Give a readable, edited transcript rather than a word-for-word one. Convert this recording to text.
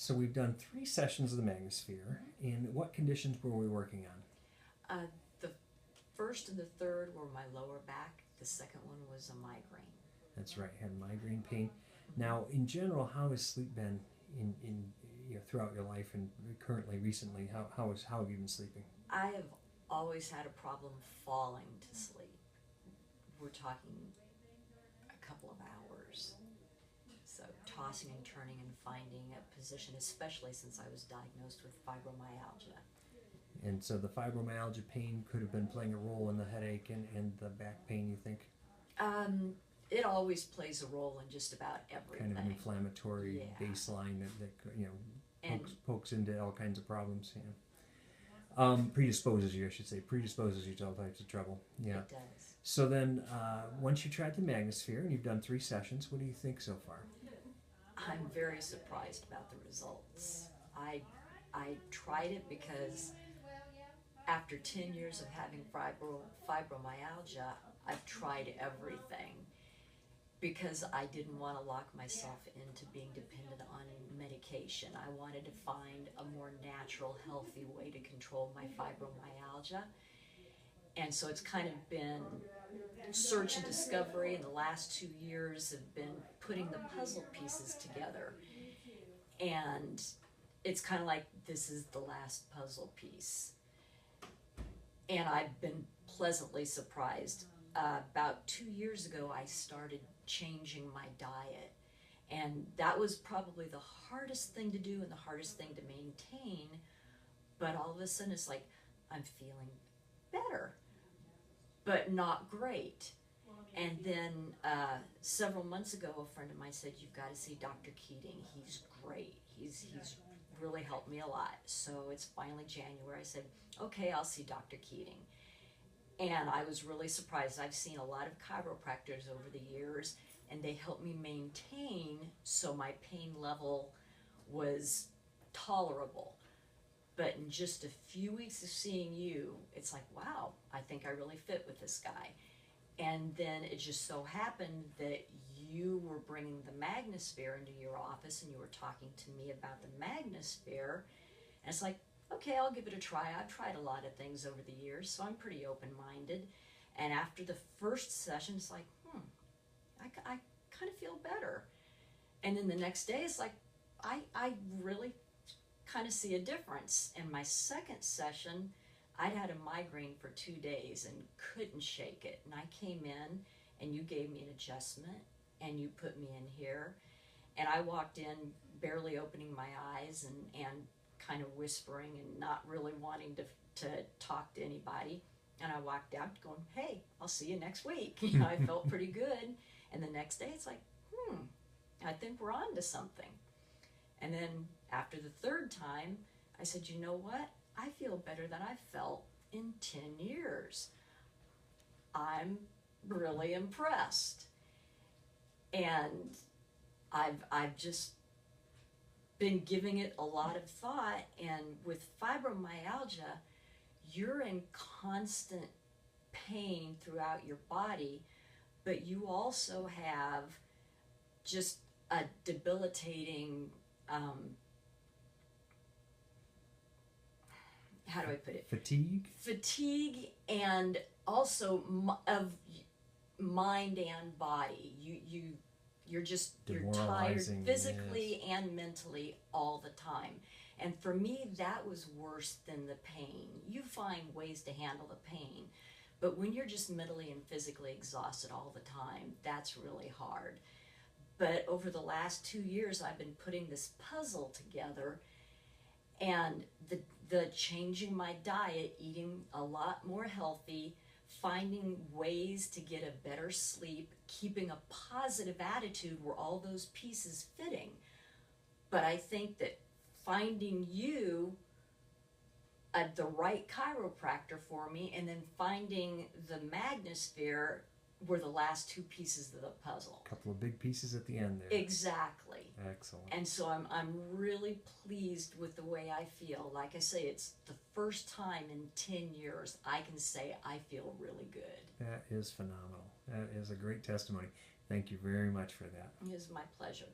So we've done 3 sessions of the Magnesphere. And what conditions were we working on? The first and the third were my lower back. The second one was a migraine. That's right, had migraine pain. Now, in general, how has sleep been in throughout your life and currently, recently? How have you been sleeping? I have always had a problem falling to sleep. We're talking a couple of hours. So tossing and turning and finding a position, especially since I was diagnosed with fibromyalgia. And so the fibromyalgia pain could have been playing a role in the headache and the back pain, you think? It always plays a role in just about everything. Kind of an inflammatory baseline that pokes into all kinds of problems. Yeah. Predisposes you, I should say. Predisposes you to all types of trouble. Yeah. It does. So then, once you tried the Magnesphere and you've done 3 sessions, what do you think so far? I'm very surprised about the results. I tried it because after 10 years of having fibromyalgia, I've tried everything because I didn't want to lock myself into being dependent on medication. I wanted to find a more natural, healthy way to control my fibromyalgia. And so it's kind of been search and discovery, and the last 2 years have been putting the puzzle pieces together. And it's kind of like this is the last puzzle piece. And I've been pleasantly surprised. About 2 years ago, I started changing my diet. And that was probably the hardest thing to do and the hardest thing to maintain. But all of a sudden, it's like, I'm feeling better, but not great. And then several months ago, a friend of mine said, you've got to see Dr. Keating. He's great. He's really helped me a lot. So it's finally January. I said, okay, I'll see Dr. Keating. And I was really surprised. I've seen a lot of chiropractors over the years, and they helped me maintain so my pain level was tolerable. But in just a few weeks of seeing you, it's like, wow, I think I really fit with this guy. And then it just so happened that you were bringing the Magnesphere into your office, and you were talking to me about the Magnesphere. And it's like, okay, I'll give it a try. I've tried a lot of things over the years, so I'm pretty open-minded. And after the first session, it's like, I kind of feel better. And then the next day, it's like, I really kind of see a difference. In my second session, I'd had a migraine for 2 days and couldn't shake it. And I came in, and you gave me an adjustment, and you put me in here. And I walked in barely opening my eyes and kind of whispering and not really wanting to talk to anybody. And I walked out going, hey, I'll see you next week. I felt pretty good. And the next day, it's like, I think we're on to something. And then after the third time, I said, you know what? I feel better than I've felt in 10 years. I'm really impressed. And I've just been giving it a lot of thought. And with fibromyalgia, you're in constant pain throughout your body, but you also have just a debilitating, how do I put it? Fatigue? Fatigue, and also of mind and body. You're tired physically and mentally all the time. And for me, that was worse than the pain. You find ways to handle the pain, but when you're just mentally and physically exhausted all the time, that's really hard. But over the last 2 years, I've been putting this puzzle together, and the changing my diet, eating a lot more healthy, finding ways to get a better sleep, keeping a positive attitude were all those pieces fitting. But I think that finding you the right chiropractor for me, and then finding the Magnesphere were the last 2 pieces of the puzzle. A couple of big pieces at the end there. Exactly. Excellent. And so I'm really pleased with the way I feel. Like I say, it's the first time in 10 years I can say I feel really good. That is phenomenal. That is a great testimony. Thank you very much for that. It is my pleasure.